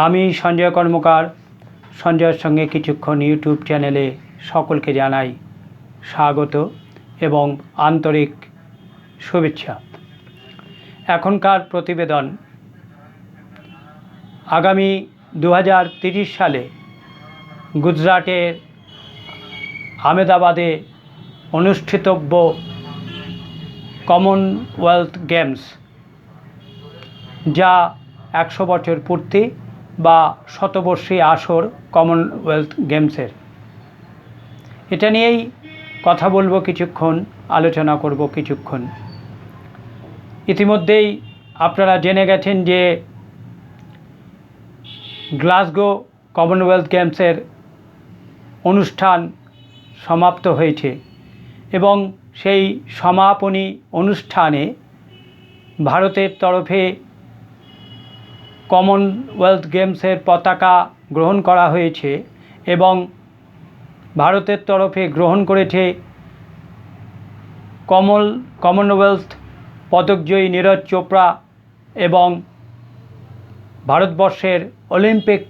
আমি সঞ্জয় কর্মকার সঞ্জয়ের সঙ্গে কিছুক্ষণ ইউটিউব চ্যানেলে সকলকে জানাই স্বাগত এবং আন্তরিক শুভেচ্ছা। এখনকার প্রতিবেদন আগামী 2030 সালে গুজরাটের আহমেদাবাদে অনুষ্ঠিতব্য কমনওয়েলথ গেমস, যা 100 বছর পূর্তি বা শতবর্ষী আসর কমনওয়েলথ গেমসের, এটা নিয়েই কথা বলবো কিছুক্ষণ, আলোচনা করব কিছুক্ষণ। ইতিমধ্যেই আপনারা জেনে গেছেন যে গ্লাসগো কমনওয়েলথ গেমসের অনুষ্ঠান সমাপ্ত হয়েছে এবং সেই সমাপনী অনুষ্ঠানে ভারতের তরফে কমনওয়েলথ গেমসের পতাকা গ্রহণ করা হয়েছে এবং ভারতের তরফে গ্রহণ করেছে কমনওয়েলথ পদকজয়ী নীরজ চোপড়া এবং ভারতবর্ষের অলিম্পিক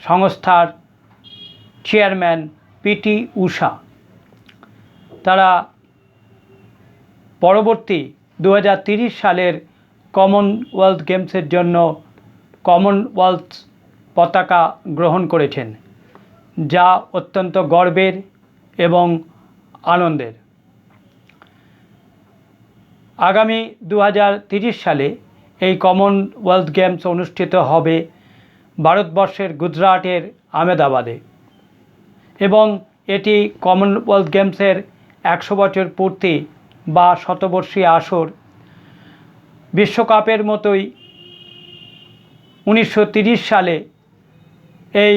সংস্থার চেয়ারম্যান পিটি ঊষা। তারা পরবর্তী 2030 সালের কমনওয়েলথ গেমসের জন্য কমনওয়েলথ পতাকা গ্রহণ করেছেন, যা অত্যন্ত গর্বের এবং আনন্দের। আগামী 2030 সালে এই কমনওয়েলথ গেমস অনুষ্ঠিত হবে ভারতবর্ষের গুজরাটের আহমেদাবাদে এবং এটি কমনওয়েলথ গেমসের 100 বছর পূর্তি বা শতবর্ষী আসর। বিশ্বকাপের মতোই 1930 সালে এই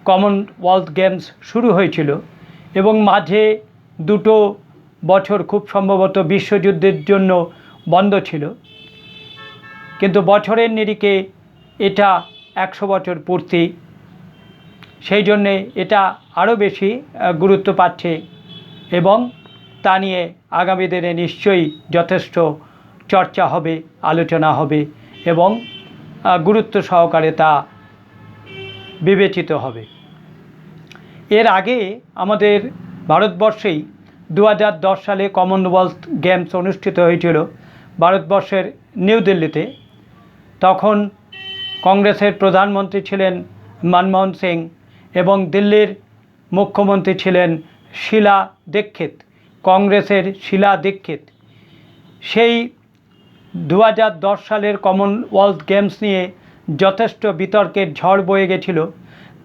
কমনওয়েলথ গেমস শুরু হয়েছিল এবং মাঝে 2 বছর খুব সম্ভবত বিশ্বযুদ্ধের জন্য বন্ধ ছিল, কিন্তু বছরের নিরিখে এটা 100 বছর পূর্তি, সেই জন্যে এটা আরও বেশি গুরুত্ব পাচ্ছে এবং তা নিয়ে আগামী দিনে নিশ্চয়ই যথেষ্ট চর্চা হবে, আলোচনা হবে এবং গুরুত্ব সহকারে তা বিবেচিত হবে। এর আগে আমাদের ভারতবর্ষেই 2010 সালে কমনওয়েলথ গেমস অনুষ্ঠিত হয়েছিল ভারতবর্ষের নিউ দিল্লিতে। তখন কংগ্রেসের প্রধানমন্ত্রী ছিলেন মনমোহন সিং এবং দিল্লির মুখ্যমন্ত্রী ছিলেন শীলা দীক্ষিত, কংগ্রেসের শীলা দীক্ষিত। সেই 2010 সালের কমনওয়েলথ গেমস নিয়ে যথেষ্ট বিতর্কের ঝড় বয়ে গেছিল।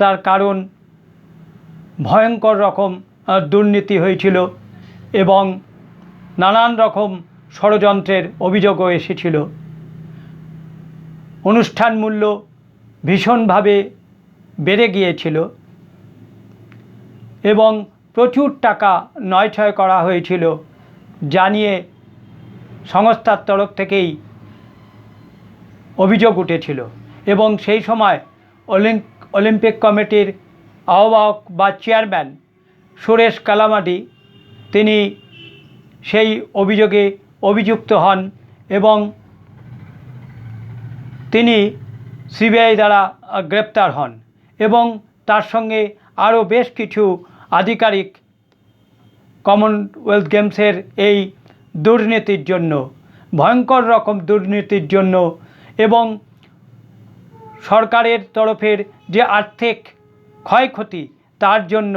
তার কারণ ভয়ঙ্কর রকম দুর্নীতি হয়েছিল এবং নানান রকম ষড়যন্ত্রের অভিযোগও এসেছিল। অনুষ্ঠান মূল্য ভীষণভাবে বেড়ে গিয়েছিল এবং প্রচুর টাকা নয়ছয় করা হয়েছিল, জানিয়ে সংস্থার তরফ থেকেই অভিযোগ উঠেছিল এবং সেই সময় অলিম্পিক কমিটির আহ্বায়ক বা চেয়ারম্যান সুরেশ কালামাডি, তিনি সেই অভিযোগে অভিযুক্ত হন এবং তিনি সিবিআই দ্বারা গ্রেপ্তার হন এবং তার সঙ্গে আরও বেশ কিছু আধিকারিক কমনওয়েলথ গেমসের এই দুর্নীতির জন্য, ভয়ঙ্কর রকম দুর্নীতির জন্য এবং সরকারের তরফের যে আর্থিক ক্ষয়ক্ষতি তার জন্য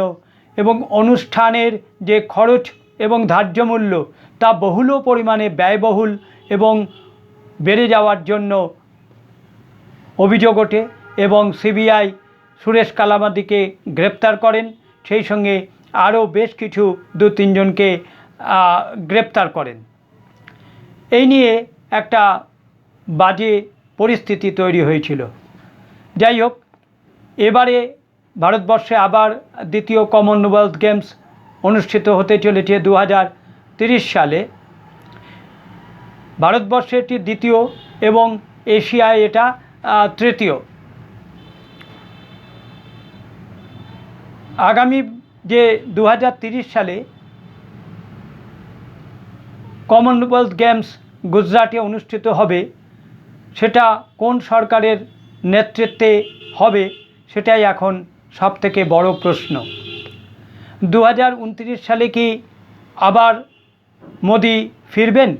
এবং অনুষ্ঠানের যে খরচ এবং ধার্য মূল্য তা বহুল পরিমাণে ব্যয়বহুল এবং বেড়ে যাওয়ার জন্য অভিযোগ ওঠে এবং সিবিআই সুরেশ কালামাদিকে গ্রেপ্তার করেন, সেই সঙ্গে আরও বেশ কিছু 2-3 জনকে গ্রেপ্তার করেন। এই নিয়ে একটা বাজে পরিস্থিতি তৈরি হয়েছিল। যাই হোক, এবারে ভারতবর্ষে আবার দ্বিতীয় কমনওয়েলথ গেমস অনুষ্ঠিত হতে চলেছে 2030 সালে। ভারতবর্ষে এটি দ্বিতীয় এবং এশিয়ায় এটা তৃতীয়। আগামী যে 2030 সালে কমনওয়েলথ গেমস গুজরাটে অনুষ্ঠিত হবে, সেটা কোন সরকারের নেতৃত্বে হবে, সেটাই এখন সবথেকে বড় প্রশ্ন। 2029 সালে কি আবার মোদি ফিরবেন?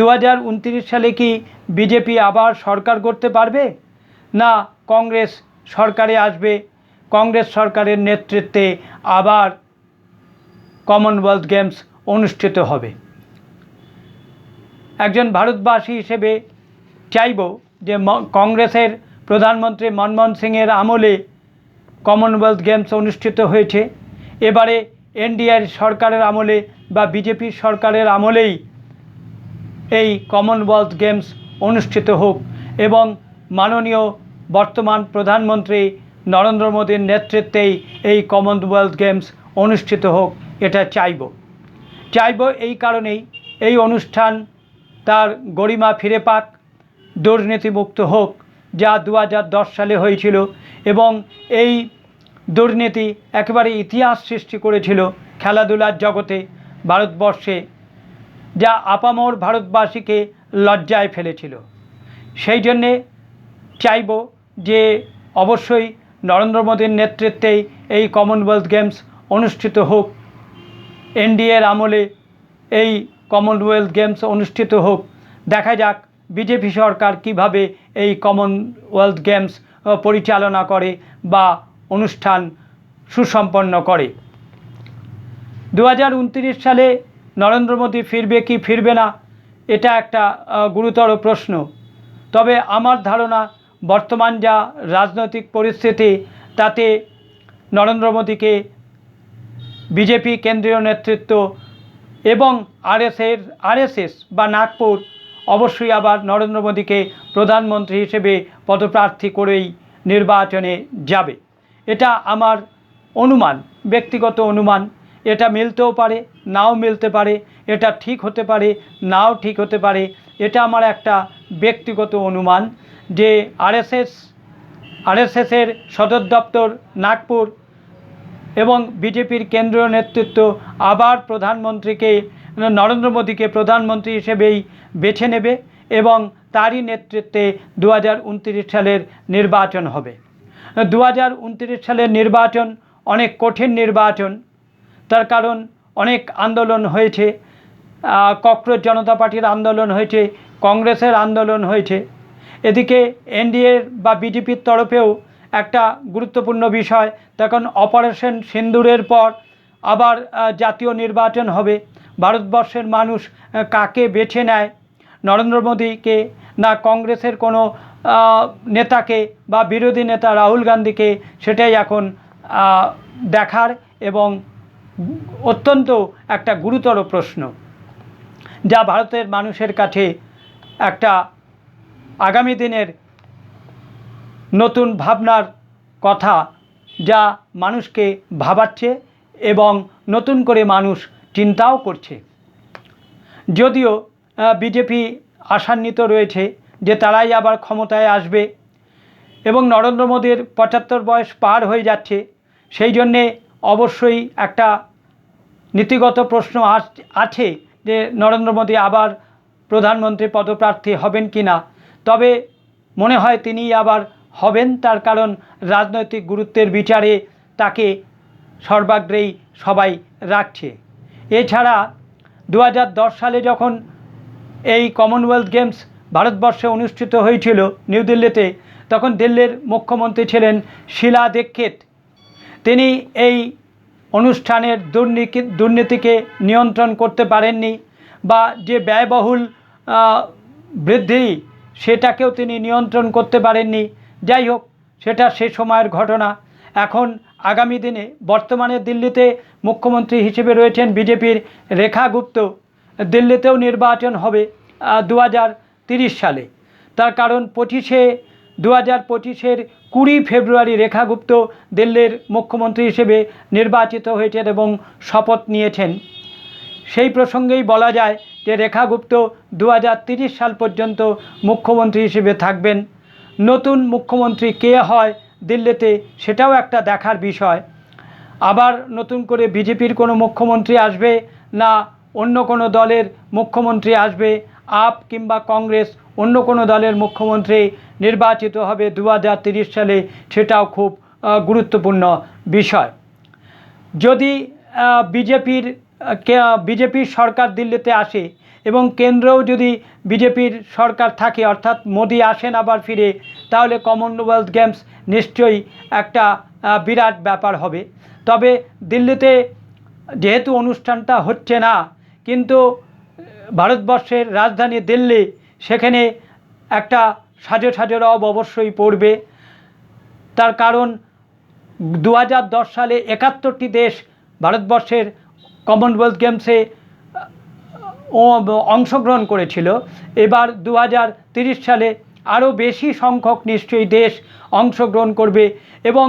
2029 সালে কি বিজেপি আবার সরকার করতে পারবে, না কংগ্রেস সরকারে আসবে, কংগ্রেস সরকারের নেতৃত্বে আবার কমনওয়েলথ গেমস অনুষ্ঠিত হবে? একজন ভারতবাসী হিসেবে চাইব যে কংগ্রেসের প্রধানমন্ত্রী মনমোহন সিংয়ের আমলে কমনওয়েলথ গেমস অনুষ্ঠিত হয়েছে, এবারে এনডিএর সরকারের আমলে বা বিজেপির সরকারের আমলেই এই কমনওয়েলথ গেমস অনুষ্ঠিত হোক এবং মাননীয় বর্তমান প্রধানমন্ত্রী নরেন্দ্র মোদীর নেতৃত্বেই এই কমনওয়েলথ গেমস অনুষ্ঠিত হোক, এটা চাইব এই কারণেই এই অনুষ্ঠান তার গরিমা ফিরে পাক, দুর্নীতিমুক্ত হোক, যা 2010 সালে হয়েছিল এবং এই দুর্নীতি একেবারে ইতিহাস সৃষ্টি করেছিল খেলাধুলার জগতে ভারতবর্ষে, যা আপামর ভারতবাসীকে লজ্জায় ফেলেছিল। সেই জন্যে চাইব যে অবশ্যই নরেন্দ্র মোদীর নেতৃত্বেই এই কমনওয়েলথ গেমস অনুষ্ঠিত হোক, এনডিএর আমলে এই কমনওয়েলথ গেমস অনুষ্ঠিত হোক। দেখা যাক বিজেপি সরকার কিভাবে এই কমনওয়েলথ গেমস পরিচালনা করে বা অনুষ্ঠান সুসম্পন্ন করে। 2029 সালে নরেন্দ্র মোদী ফিরবে কি ফিরবে না, এটা একটা গুরুতর প্রশ্ন। তবে আমার ধারণা বর্তমান যা রাজনৈতিক পরিস্থিতি, তাতে নরেন্দ্র মোদীকে বিজেপি কেন্দ্রীয় নেতৃত্ব এবং আরএসএস বা নাগপুর অবশ্যই আবার নরেন্দ্র মোদীকে প্রধানমন্ত্রী হিসেবে পদপ্রার্থী করেই নির্বাচনে যাবে। এটা আমার অনুমান, ব্যক্তিগত অনুমান। এটা মিলতেও পারে, নাও মিলতে পারে, এটা ঠিক হতে পারে, নাও ঠিক হতে পারে। এটা আমার একটা ব্যক্তিগত অনুমান যে আরএসএসের সদর দপ্তর নাগপুর এবং বিজেপির কেন্দ্রীয় নেতৃত্ব আবার নরেন্দ্র মোদীকে প্রধানমন্ত্রী হিসেবেই বেছে নেবে এবং তারই নেতৃত্বে 2029 সালের নির্বাচন হবে। 2029 সালের নির্বাচন অনেক কঠিন নির্বাচন, তার কারণ অনেক আন্দোলন হয়েছে, ককরোচ জনতা পার্টির আন্দোলন হয়েছে, কংগ্রেসের আন্দোলন হয়েছে, এদিকে এনডিএ বা বিজেপির তরফেও একটা গুরুত্বপূর্ণ বিষয়, তখন অপারেশন সিন্দুরের পর আবার জাতীয় নির্বাচন হবে। ভারতবর্ষের মানুষ কাকে বেছে নেয়, নরেন্দ্র মোদীকে না কংগ্রেসের কোনো নেতাকে বা বিরোধী নেতা রাহুল গান্ধীকে, সেটাই এখন দেখার এবং অত্যন্ত একটা গুরুতর প্রশ্ন, যা ভারতের মানুষের কাছে একটা আগামী দিনের নতুন ভাবনার কথা, যা মানুষকে ভাবাচ্ছে এবং নতুন করে মানুষ চিন্তাও করছে। যদিও বিজেপি আশান্বিত রয়েছে যে তারাই আবার ক্ষমতায় আসবে এবং নরেন্দ্র মোদীর 75 বয়স পার হয়ে যাচ্ছে, সেই জন্যে অবশ্যই একটা নীতিগত প্রশ্ন আছে যে নরেন্দ্র মোদী আবার প্রধানমন্ত্রী পদপ্রার্থী হবেন কি না। তবে মনে হয় তিনি আবার হবেন, তার কারণ রাজনৈতিক গুরুত্বের বিচারে তাকে সর্বাগ্রেই সবাই রাখছে। এছাড়া 2010 সালে যখন এই কমনওয়েলথ গেমস ভারতবর্ষে অনুষ্ঠিত হয়েছিল নিউ দিল্লিতে, তখন দিল্লির মুখ্যমন্ত্রী ছিলেন শীলা দীক্ষিত। তিনি এই অনুষ্ঠানের দুর্নীতিকে নিয়ন্ত্রণ করতে পারেননি বা যে ব্যয়বহুল বৃদ্ধি সেটাকেও তিনি নিয়ন্ত্রণ করতে পারেননি। যাই হোক, সেটা সে সময়ের ঘটনা। এখন আগামী দিনে বর্তমানে দিল্লিতে মুখ্যমন্ত্রী হিসেবে রয়েছেন বিজেপির রেখা গুপ্ত। দিল্লিতেও নির্বাচন হবে 2030 সালে, তার কারণ 2025-এর 20 ফেব্রুয়ারি রেখা গুপ্ত দিল্লির মুখ্যমন্ত্রী হিসেবে নির্বাচিত হয়েছেন এবং শপথ নিয়েছেন। সেই প্রসঙ্গেই বলা যায় যে রেখা গুপ্ত 2030 সাল পর্যন্ত মুখ্যমন্ত্রী হিসেবে থাকবেন। নতুন মুখ্যমন্ত্রী কে হয় দিল্লিতে, সেটাও একটা দেখার বিষয়। আবার নতুন করে বিজেপির কোনো মুখ্যমন্ত্রী আসবে না অন্য কোনো দলের মুখ্যমন্ত্রী আসবে, আপ কিংবা কংগ্রেস অন্য কোনো দলের মুখ্যমন্ত্রী নির্বাচিত হবে 2030 সালে, সেটাও খুব গুরুত্বপূর্ণ বিষয়। যদি বিজেপির সরকার দিল্লিতে আসে এবং কেন্দ্রেও যদি বিজেপির সরকার থাকে, অর্থাৎ মোদি আসেন আবার ফিরে, তাহলে কমনওয়েলথ গেমস নিশ্চয়ই একটা বিরাট ব্যাপার হবে। তবে দিল্লিতে যেহেতু অনুষ্ঠানটা হচ্ছে না, কিন্তু ভারতবর্ষের রাজধানী দিল্লি, সেখানে একটা সাজো রব অবশ্যই পড়বে। তার কারণ 2010 সালে 71টি দেশ ভারতবর্ষের কমনওয়েলথ গেমসে অংশগ্রহণ করেছিল। এবার 2030 সালে আরও বেশি সংখ্যক নিশ্চয়ই দেশ অংশগ্রহণ করবে এবং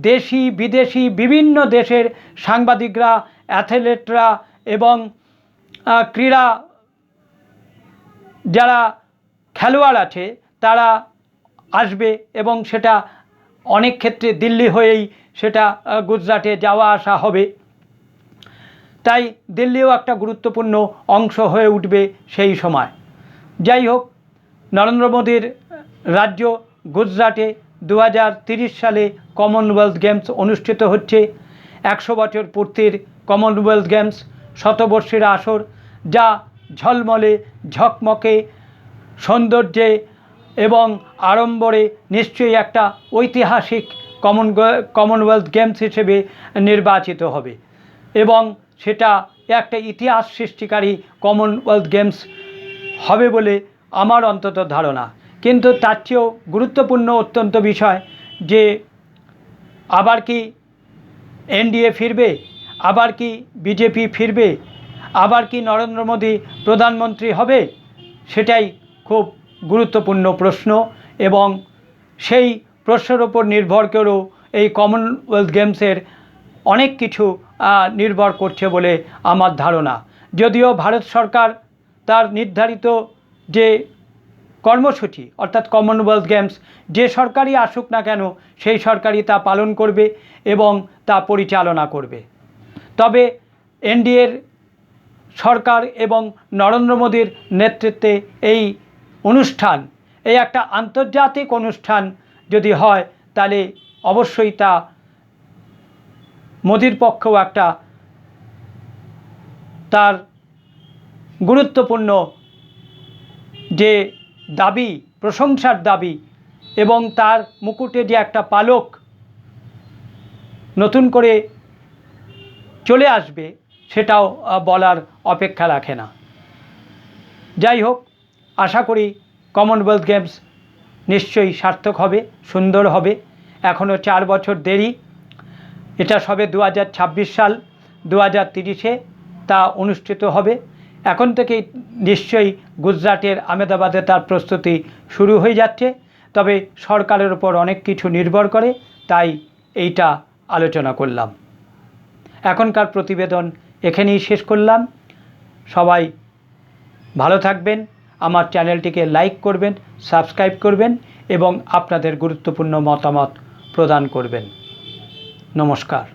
দেশি বিদেশি বিভিন্ন দেশের সাংবাদিকরা, অ্যাথলেটরা এবং ক্রীড়া যারা খেলোয়াড় আছে তারা আসবে এবং সেটা অনেক ক্ষেত্রে দিল্লি হয়েই সেটা গুজরাটে যাওয়া আসা হবে। তাই দিল্লিও একটা গুরুত্বপূর্ণ অংশ হয়ে উঠবে সেই সময়। যাই হোক, নরেন্দ্র মোদীর রাজ্য গুজরাটে 2030 সালে কমনওয়েলথ গেমস অনুষ্ঠিত হচ্ছে। 100 বছর পূর্তির কমনওয়েলথ গেমস, শতবর্ষের আসর, যা ঝলমলে ঝকমকে সৌন্দর্যে এবং আড়ম্বরে নিশ্চয়ই একটা ঐতিহাসিক কমনওয়েলথ গেমস হিসেবে নির্বাচিত হবে এবং সেটা একটা ইতিহাস সৃষ্টিকারী কমনওয়েলথ গেমস হবে বলে আমার অন্তত ধারণা। কিন্তু তার চেয়েও গুরুত্বপূর্ণ অত্যন্ত বিষয় যে আবার কি এনডিএ ফিরবে, আবার কি বিজেপি ফিরবে, আবার কি নরেন্দ্র মোদী প্রধানমন্ত্রী হবে, সেটাই খুব গুরুত্বপূর্ণ প্রশ্ন এবং সেই প্রশ্নের ওপর নির্ভর করেও এই কমনওয়েলথ গেমসের অনেক কিছু নির্ভর করছে বলে আমার ধারণা। যদিও ভারত সরকার তার নির্ধারিত যে কর্মসূচি, অর্থাৎ কমনওয়েলথ গেমস যে সরকারই আসুক না কেন সেই সরকারই তা পালন করবে এবং তা পরিচালনা করবে। তবে এনডিএর সরকার এবং নরেন্দ্র মোদীর নেতৃত্বে এই অনুষ্ঠান, এই একটা আন্তর্জাতিক অনুষ্ঠান যদি হয়, তাহলে অবশ্যই তা মোদীর পক্ষেও একটা তার গুরুত্বপূর্ণ যে দাবি, প্রশংসার দাবি এবং তার মুকুটে যে একটা পালক নতুন করে চলে আসবে, সেটাও বলার অপেক্ষা রাখে না। যাই হোক, আশা করি কমনওয়েলথ গেমস নিশ্চয়ই সার্থক হবে, সুন্দর হবে। এখনও 4 বছর দেরি। এটা সবে 2026 সাল, 2030-এ তা অনুষ্ঠিত হবে। এখন থেকেই নিশ্চয়ই গুজরাটের আহমেদাবাদে তার প্রস্তুতি শুরু হয়ে যাচ্ছে। তবে সরকারের ওপর অনেক কিছু নির্ভর করে, তাই এইটা আলোচনা করলাম। এখনকার প্রতিবেদন এখানেই শেষ করলাম। সবাই ভালো থাকবেন, আমার চ্যানেলটিকে লাইক করবেন, সাবস্ক্রাইব করবেন এবং আপনাদের গুরুত্বপূর্ণ মতামত প্রদান করবেন। নমস্কার।